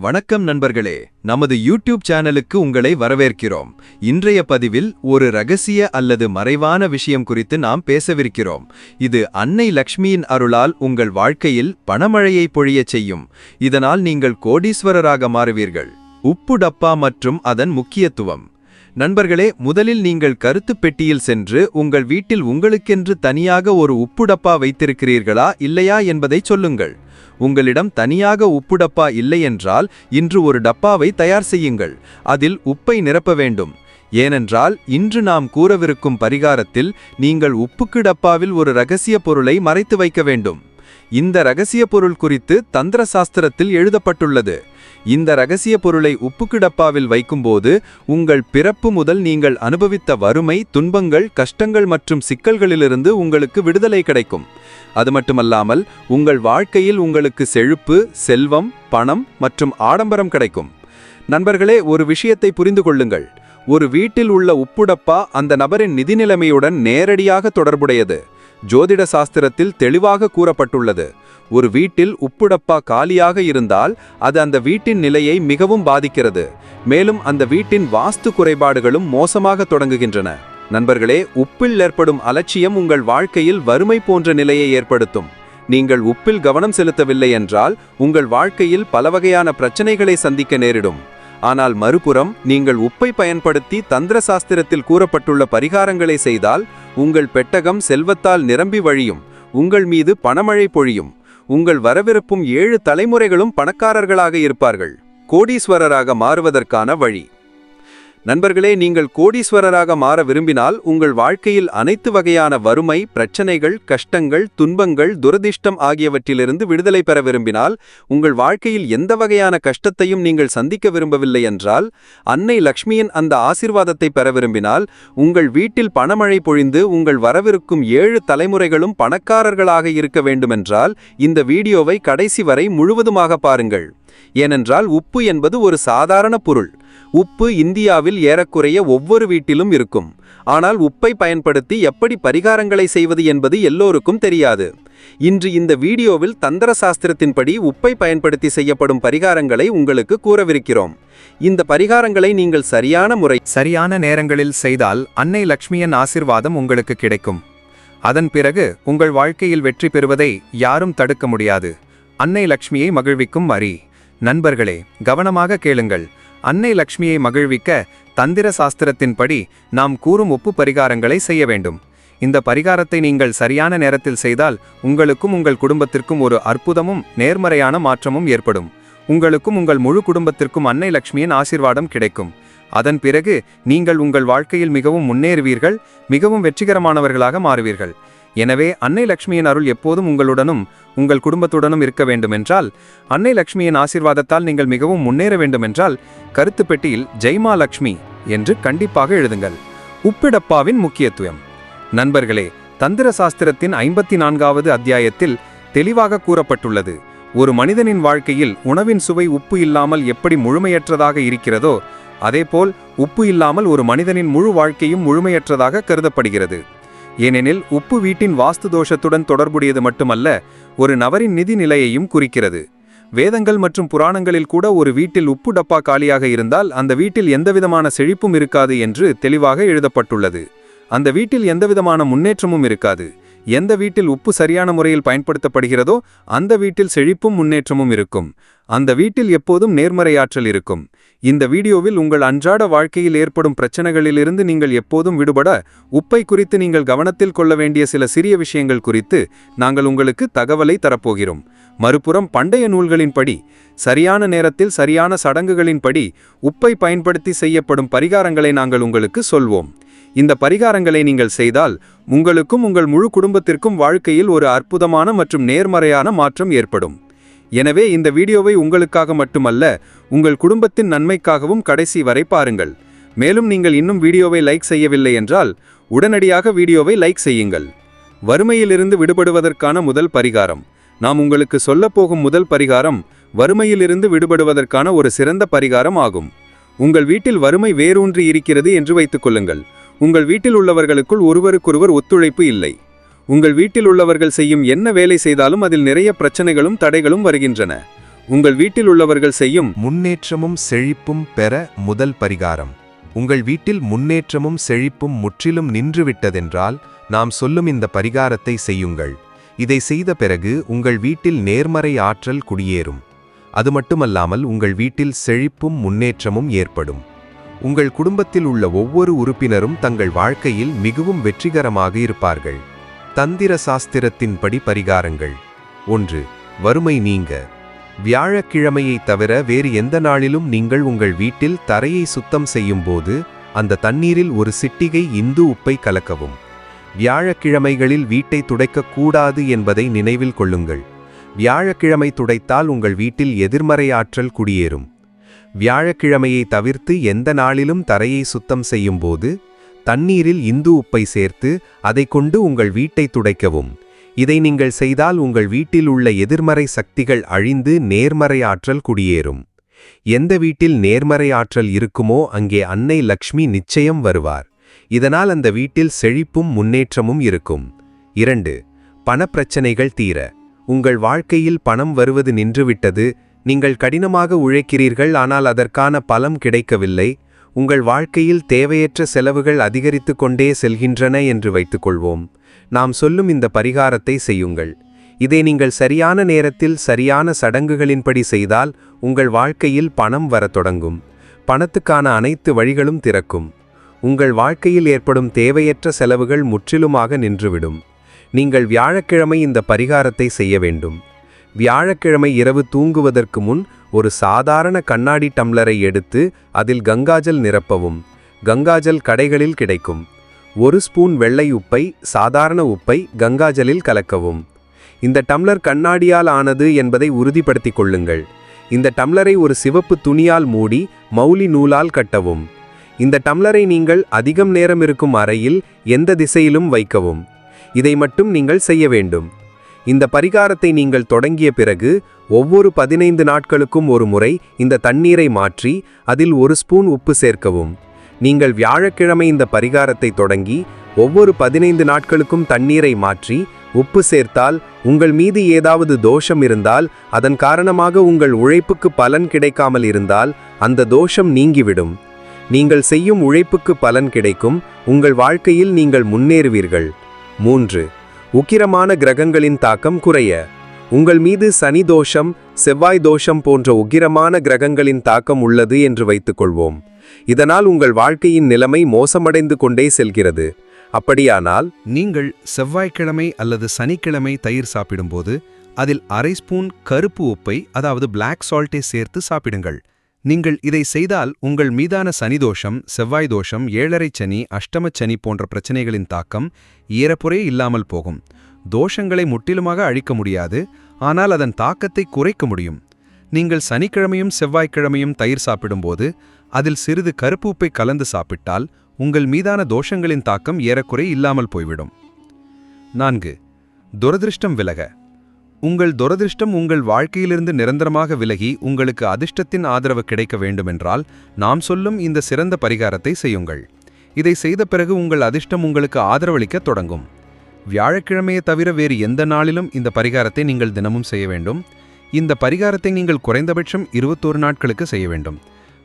வணக்கம் நண்பர்களே, நமது யூடியூப் சேனலுக்கு உங்களை வரவேற்கிறோம். இன்றைய பதிவில் ஒரு ரகசிய அல்லது மறைவான விஷயம் குறித்து நாம் பேசவிருக்கிறோம். இது அன்னை லக்ஷ்மியின் அருளால் உங்கள் வாழ்க்கையில் பணமழையை பொழியச் செய்யும். இதனால் நீங்கள் கோடீஸ்வரராக மாறுவீர்கள். உப்பு டப்பா மற்றும் அதன் முக்கியத்துவம். நண்பர்களே, முதலில் நீங்கள் கருத்துப் பெட்டியில் சென்று உங்கள் வீட்டில் உங்களுக்கென்று தனியாக ஒரு உப்பு டப்பா வைத்திருக்கிறீர்களா இல்லையா என்பதை சொல்லுங்கள். உங்களிடம் தனியாக உப்பு டப்பா இல்லையென்றால் இன்று ஒரு டப்பாவை தயார் செய்யுங்கள். அதில் உப்பை நிரப்ப வேண்டும். ஏனென்றால் இன்று நாம் கூறவிருக்கும் பரிகாரத்தில் நீங்கள் உப்புக்கு டப்பாவில் ஒரு ரகசிய பொருளை மறைத்து வைக்க வேண்டும். இந்த ரகசிய பொருள் குறித்து தந்திர சாஸ்திரத்தில் எழுதப்பட்டுள்ளது. இந்த ரகசிய பொருளை உப்புக்கு டப்பாவில் வைக்கும்போது உங்கள் பிறப்பு முதல் நீங்கள் அனுபவித்த வறுமை, துன்பங்கள், கஷ்டங்கள் மற்றும் சிக்கல்களிலிருந்து உங்களுக்கு விடுதலை கிடைக்கும். அது மட்டுமல்லாமல் உங்கள் வாழ்க்கையில் உங்களுக்கு செழிப்பு, செல்வம், பணம் மற்றும் ஆடம்பரம் கிடைக்கும். நண்பர்களே, ஒரு விஷயத்தை புரிந்து கொள்ளுங்கள். ஒரு வீட்டில் உள்ள உப்பு டப்பா அந்த நபரின் நிதி நிலைமையுடன் நேரடியாக தொடர்புடையது. ஜோதிட சாஸ்திரத்தில் தெளிவாக கூறப்பட்டுள்ளது. ஒரு வீட்டில் உப்பு டப்பா காலியாக இருந்தால் அது அந்த வீட்டின் நிலையை மிகவும் பாதிக்கிறது. மேலும் அந்த வீட்டின் வாஸ்து குறைபாடுகளும் மோசமாக தொடங்குகின்றன. நண்பர்களே, உப்பில் ஏற்படும் அலட்சியம் உங்கள் வாழ்க்கையில் வறுமை போன்ற நிலையை ஏற்படுத்தும். நீங்கள் உப்பில் கவனம் செலுத்தவில்லை என்றால் உங்கள் வாழ்க்கையில் பல வகையான பிரச்சனைகளை சந்திக்க நேரிடும். ஆனால் மறுபுறம் நீங்கள் உப்பை பயன்படுத்தி தந்திர சாஸ்திரத்தில் கூறப்பட்டுள்ள பரிகாரங்களை செய்தால் உங்கள் பெட்டகம் செல்வத்தால் நிரம்பி வழியும். உங்கள் மீது பணமழை பொழியும். உங்கள் வரவிருக்கும் 7 தலைமுறைகளும் பணக்காரர்களாக இருப்பார்கள். கோடீஸ்வரராக மாறுவதற்கான வழி. நண்பர்களே, நீங்கள் கோடீஸ்வரராக மாற விரும்பினால் உங்கள் வாழ்க்கையில் அனைத்து வகையான வறுமை, பிரச்சனைகள், கஷ்டங்கள், துன்பங்கள், துரதிர்ஷ்டம் ஆகியவற்றிலிருந்து விடுதலை பெற விரும்பினால், உங்கள் வாழ்க்கையில் எந்த வகையான கஷ்டத்தையும் நீங்கள் சந்திக்க விரும்பவில்லை என்றால், அன்னை லக்ஷ்மியின் அந்த ஆசீர்வாதத்தை பெற விரும்பினால், உங்கள் வீட்டில் பணமழை பொழிந்து உங்கள் வரவிருக்கும் 7 தலைமுறைகளும் பணக்காரர்களாக இருக்க வேண்டுமென்றால் இந்த வீடியோவை கடைசி வரை முழுவதுமாக பாருங்கள். ஏனென்றால் உப்பு என்பது ஒரு சாதாரண பொருள். உப்பு இந்தியாவில் ஏறக்குறைய ஒவ்வொரு வீட்டிலும் இருக்கும். ஆனால் உப்பை பயன்படுத்தி எப்படி பரிகாரங்களை செய்வது என்பது எல்லோருக்கும் தெரியாது. இன்று இந்த வீடியோவில் தந்திர சாஸ்திரத்தின்படி உப்பை பயன்படுத்தி செய்யப்படும் பரிகாரங்களை உங்களுக்கு கூறவிருக்கிறோம். இந்த பரிகாரங்களை நீங்கள் சரியான நேரங்களில் செய்தால் அன்னை லக்ஷ்மியின் ஆசீர்வாதம் உங்களுக்கு கிடைக்கும். அதன் பிறகு உங்கள் வாழ்க்கையில் வெற்றி பெறுவதை யாரும் தடுக்க முடியாது. அன்னை லக்ஷ்மியை மகிழ்விக்கும் வரி. நண்பர்களே, கவனமாக கேளுங்கள். அன்னை லக்ஷ்மியை மகிழ்விக்க தந்திர சாஸ்திரத்தின்படி நாம் கூறும் உப்பு பரிகாரங்களை செய்ய வேண்டும். இந்த பரிகாரத்தை நீங்கள் சரியான நேரத்தில் செய்தால் உங்களுக்கும் உங்கள் குடும்பத்திற்கும் ஒரு அற்புதமும் நேர்மறையான மாற்றமும் ஏற்படும். உங்களுக்கும் உங்கள் முழு குடும்பத்திற்கும் அன்னை லக்ஷ்மியின் ஆசீர்வாதம் கிடைக்கும். அதன் பிறகு நீங்கள் உங்கள் வாழ்க்கையில் மிகவும் முன்னேறுவீர்கள், மிகவும் வெற்றிகரமானவர்களாக மாறுவீர்கள். எனவே அன்னை லக்ஷ்மியின் அருள் எப்போதும் உங்களுடனும் உங்கள் குடும்பத்துடனும் இருக்க வேண்டுமென்றால், அன்னை லக்ஷ்மியின் ஆசீர்வாதத்தால் நீங்கள் மிகவும் முன்னேற வேண்டுமென்றால் கருத்து பெட்டியில் ஜெய்மா லக்ஷ்மி என்று கண்டிப்பாக எழுதுங்கள். உப்பிடப்பாவின் முக்கியத்துவம். நண்பர்களே, தந்திர சாஸ்திரத்தின் 54வது அத்தியாயத்தில் தெளிவாக கூறப்பட்டுள்ளது. ஒரு மனிதனின் வாழ்க்கையில் உணவின் சுவை உப்பு இல்லாமல் எப்படி முழுமையற்றதாக இருக்கிறதோ அதேபோல் உப்பு இல்லாமல் ஒரு மனிதனின் முழு வாழ்க்கையும் முழுமையற்றதாக கருதப்படுகிறது. ஏனெனில் உப்பு வீட்டின் வாஸ்து தோஷத்துடன் தொடர்புடையது மட்டுமல்ல, ஒரு நபரின் நிதி நிலையையும் குறிக்கிறது. வேதங்கள் மற்றும் புராணங்களில் கூட ஒரு வீட்டில் உப்பு டப்பா காலியாக இருந்தால் அந்த வீட்டில் எந்தவிதமான செழிப்பும் இருக்காது என்று தெளிவாக எழுதப்பட்டுள்ளது. அந்த வீட்டில் எந்தவிதமான முன்னேற்றமும் இருக்காது. எந்த வீட்டில் உப்பு சரியான முறையில் பயன்படுத்தப்படுகிறதோ அந்த வீட்டில் செழிப்பும் முன்னேற்றமும் இருக்கும். அந்த வீட்டில் எப்போதும் நேர்மறையாற்றல் இருக்கும். இந்த வீடியோவில் உங்கள் அன்றாட வாழ்க்கையில் ஏற்படும் பிரச்சனைகளிலிருந்து நீங்கள் எப்போதும் விடுபட உப்பை குறித்து நீங்கள் கவனத்தில் கொள்ள வேண்டிய சில சிறிய விஷயங்கள் குறித்து நாங்கள் உங்களுக்கு தகவலை தரப்போகிறோம். மறுபுறம் பண்டைய நூல்களின்படி சரியான நேரத்தில் சரியான சடங்குகளின்படி உப்பை பயன்படுத்தி செய்யப்படும் பரிகாரங்களை நாங்கள் உங்களுக்கு சொல்வோம். இந்த பரிகாரங்களை நீங்கள் செய்தால் உங்களுக்கும் உங்கள் முழு குடும்பத்திற்கும் வாழ்க்கையில் ஒரு அற்புதமான மற்றும் நேர்மறையான மாற்றம் ஏற்படும். எனவே இந்த வீடியோவை உங்களுக்காக மட்டுமல்ல, உங்கள் குடும்பத்தின் நன்மைக்காகவும் கடைசி வரை பாருங்கள். மேலும் நீங்கள் இன்னும் வீடியோவை லைக் செய்யவில்லை என்றால் உடனடியாக வீடியோவை லைக் செய்யுங்கள். வறுமையிலிருந்து விடுபடுவதற்கான முதல் பரிகாரம். நாம் உங்களுக்கு சொல்லப்போகும் முதல் பரிகாரம் வறுமையிலிருந்து விடுபடுவதற்கான ஒரு சிறந்த பரிகாரம் ஆகும். உங்கள் வீட்டில் வறுமை வேரூன்றி இருக்கிறது என்று வைத்துக் கொள்ளுங்கள். உங்கள் வீட்டில் உள்ளவர்களுக்குள் ஒருவருக்கொருவர் ஒத்துழைப்பு இல்லை. உங்கள் வீட்டில் உள்ளவர்கள் செய்யும் என்ன வேலை செய்தாலும் அதில் நிறைய பிரச்சனைகளும் தடைகளும் வருகின்றன. உங்கள் வீட்டில் உள்ளவர்கள் செய்யும் முன்னேற்றமும் செழிப்பும் பெற முதல் பரிகாரம். உங்கள் வீட்டில் முன்னேற்றமும் செழிப்பும் முற்றிலும் நின்றுவிட்டதென்றால் நாம் சொல்லும் இந்த பரிகாரத்தை செய்யுங்கள். இதை செய்த பிறகு உங்கள் வீட்டில் நேர்மறை ஆற்றல் குடியேறும். அது மட்டுமல்லாமல் உங்கள் வீட்டில் செழிப்பும் முன்னேற்றமும் ஏற்படும். உங்கள் குடும்பத்தில் உள்ள ஒவ்வொரு உறுப்பினரும் தங்கள் வாழ்க்கையில் மிகவும் வெற்றிகரமாக இருப்பார்கள். தந்திர சாஸ்திரத்தின்படி பரிகாரங்கள். 1. வறுமை நீங்க. வியாழக்கிழமையை தவிர வேறு எந்த நாளிலும் நீங்கள் உங்கள் வீட்டில் தரையை சுத்தம் செய்யும்போது அந்த தண்ணீரில் ஒரு சிட்டிகை இந்து உப்பை கலக்கவும். வியாழக்கிழமைகளில் வீட்டை துடைக்கக்கூடாது என்பதை நினைவில் கொள்ளுங்கள். வியாழக்கிழமை துடைத்தால் உங்கள் வீட்டில் எதிர்மறை ஆற்றல் குடியேறும். வியாழக்கிழமையை தவிர்த்து எந்த நாளிலும் தரையை சுத்தம் செய்யும்போது தண்ணீரில் இந்து உப்பை சேர்த்து அதை கொண்டு உங்கள் வீட்டை துடைக்கவும். இதை நீங்கள் செய்தால் உங்கள் வீட்டில் உள்ள எதிர்மறை சக்திகள் அழிந்து நேர்மறை ஆற்றல் குடியேறும். எந்த வீட்டில் நேர்மறை ஆற்றல் இருக்குமோ அங்கே அன்னை லக்ஷ்மி நிச்சயம் வருவார். இதனால் அந்த வீட்டில் செழிப்பும் முன்னேற்றமும் இருக்கும். 2. பணப்பிரச்சனைகள் தீர. உங்கள் வாழ்க்கையில் பணம் வருவது நின்றுவிட்டது. நீங்கள் கடினமாக உழைக்கிறீர்கள், ஆனால் அதற்கான பலம் கிடைக்கவில்லை. உங்கள் வாழ்க்கையில் தேவையற்ற செலவுகள் அதிகரித்து கொண்டே செல்கின்றன என்று வைத்துக்கொள்வோம். நாம் சொல்லும் இந்த பரிகாரத்தை செய்யுங்கள். இதை நீங்கள் சரியான நேரத்தில் சரியான சடங்குகளின்படி செய்தால் உங்கள் வாழ்க்கையில் பணம் வரத் தொடங்கும். பணத்துக்கான அனைத்து வழிகளும் திறக்கும். உங்கள் வாழ்க்கையில் ஏற்படும் தேவையற்ற செலவுகள் முற்றிலுமாக நின்றுவிடும். நீங்கள் வியாழக்கிழமை இந்த பரிகாரத்தை செய்ய வேண்டும். வியாழக்கிழமை இரவு தூங்குவதற்கு முன் ஒரு சாதாரண கண்ணாடி டம்ளரை எடுத்து அதில் கங்காஜல் நிரப்பவும். கங்காஜல் கடைகளில் கிடைக்கும். 1 ஸ்பூன் வெள்ளை உப்பை, சாதாரண உப்பை கங்காஜலில் கலக்கவும். இந்த டம்ளர் கண்ணாடியால் ஆனது என்பதை உறுதிப்படுத்திக் கொள்ளுங்கள். இந்த டம்ளரை ஒரு சிவப்பு துணியால் மூடி மௌலி நூலால் கட்டவும். இந்த டம்ளரை நீங்கள் அதிகம் நேரம் இருக்கும் அறையில் எந்த திசையிலும் வைக்கவும். இதை மட்டும் நீங்கள் செய்ய வேண்டும். இந்த பரிகாரத்தை நீங்கள் தொடங்கிய பிறகு ஒவ்வொரு 15 நாட்களுக்கும் ஒரு முறை இந்த தண்ணீரை மாற்றி அதில் 1 ஸ்பூன் உப்பு சேர்க்கவும். நீங்கள் வியாழக்கிழமை இந்த பரிகாரத்தை தொடங்கி ஒவ்வொரு 15 நாட்களுக்கும் தண்ணீரை மாற்றி உப்பு சேர்த்தால் உங்கள் மீது ஏதாவது தோஷம் இருந்தால், அதன் காரணமாக உங்கள் உழைப்புக்கு பலன் கிடைக்காமல் இருந்தால் அந்த தோஷம் நீங்கிவிடும். நீங்கள் செய்யும் உழைப்புக்கு பலன் கிடைக்கும். உங்கள் வாழ்க்கையில் நீங்கள் முன்னேறுவீர்கள். 3. உக்கிரமான கிரகங்களின் தாக்கம் குறைய. உங்கள் மீது சனி தோஷம், செவ்வாய் தோஷம் போன்ற உக்கிரமான கிரகங்களின் தாக்கம் உள்ளது என்று வைத்துக்கொள்வோம். இதனால் உங்கள் வாழ்க்கையின் நிலைமை மோசமடைந்து கொண்டே செல்கிறது. அப்படியானால் நீங்கள் செவ்வாய்க்கிழமை அல்லது சனிக்கிழமை தயிர் சாப்பிடும்போது அதில் 1/2 ஸ்பூன் கருப்பு உப்பை, அதாவது பிளாக் சால்ட்டை சேர்த்து சாப்பிடுங்கள். நீங்கள் இதை செய்தால் உங்கள் மீதான சனிதோஷம், செவ்வாய் தோஷம், 7.5 சனி, அஷ்டமச் சனி போன்ற பிரச்சனைகளின் தாக்கம் ஏறக்குறைய இல்லாமல் போகும். தோஷங்களை முற்றிலுமாக அழிக்க முடியாது, ஆனால் அதன் தாக்கத்தை குறைக்க முடியும். நீங்கள் சனிக்கிழமையும் செவ்வாய்க்கிழமையும் தயிர் சாப்பிடும்போது அதில் சிறிது கருப்பு உப்பை கலந்து சாப்பிட்டால் உங்கள் மீதான தோஷங்களின் தாக்கம் ஏறக்குறைய இல்லாமல் போய்விடும். 4. துரதிருஷ்டம் விலக. உங்கள் துரதிருஷ்டம் உங்கள் வாழ்க்கையிலிருந்து நிரந்தரமாக விலகி உங்களுக்கு அதிர்ஷ்டத்தின் ஆதரவு கிடைக்க வேண்டுமென்றால் நாம் சொல்லும் இந்த சிறந்த பரிகாரத்தை செய்யுங்கள். இதை செய்த பிறகு உங்கள் அதிர்ஷ்டம் உங்களுக்கு ஆதரவளிக்க தொடங்கும். வியாழக்கிழமையை தவிர வேறு எந்த நாளிலும் இந்த பரிகாரத்தை நீங்கள் தினமும் செய்ய வேண்டும். இந்த பரிகாரத்தை நீங்கள் குறைந்தபட்சம் 21 நாட்களுக்கு செய்ய வேண்டும்.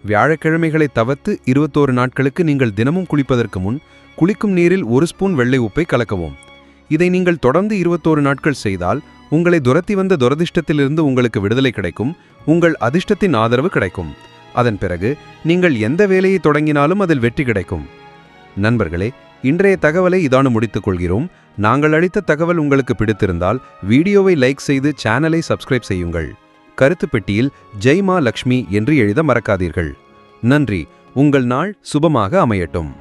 வியாழக்கிழமைகளை தவிர்த்து 21 நாட்களுக்கு நீங்கள் தினமும் குளிப்பதற்கு முன் குளிக்கும் நீரில் 1 ஸ்பூன் வெள்ளை உப்பை கலக்கவும். இதை நீங்கள் தொடர்ந்து 21 நாட்கள் செய்தால் உங்களை துரத்தி வந்த துரதிர்ஷ்டத்திலிருந்து உங்களுக்கு விடுதலை கிடைக்கும். உங்கள் அதிர்ஷ்டத்தின் ஆதரவு கிடைக்கும். அதன் பிறகு நீங்கள் எந்த வேலையை தொடங்கினாலும் அதில் வெற்றி கிடைக்கும். நண்பர்களே, இன்றைய தகவலை இதானு முடித்துக் கொள்கிறோம். நாங்கள் அளித்த தகவல் உங்களுக்கு பிடித்திருந்தால் வீடியோவை லைக் செய்து சேனலை சப்ஸ்கிரைப் செய்யுங்கள். கருத்து பெட்டியில் ஜெய் மா லக்ஷ்மி என்று எழுத மறக்காதீர்கள். நன்றி. உங்கள் நாள் சுபமாக அமையட்டும்.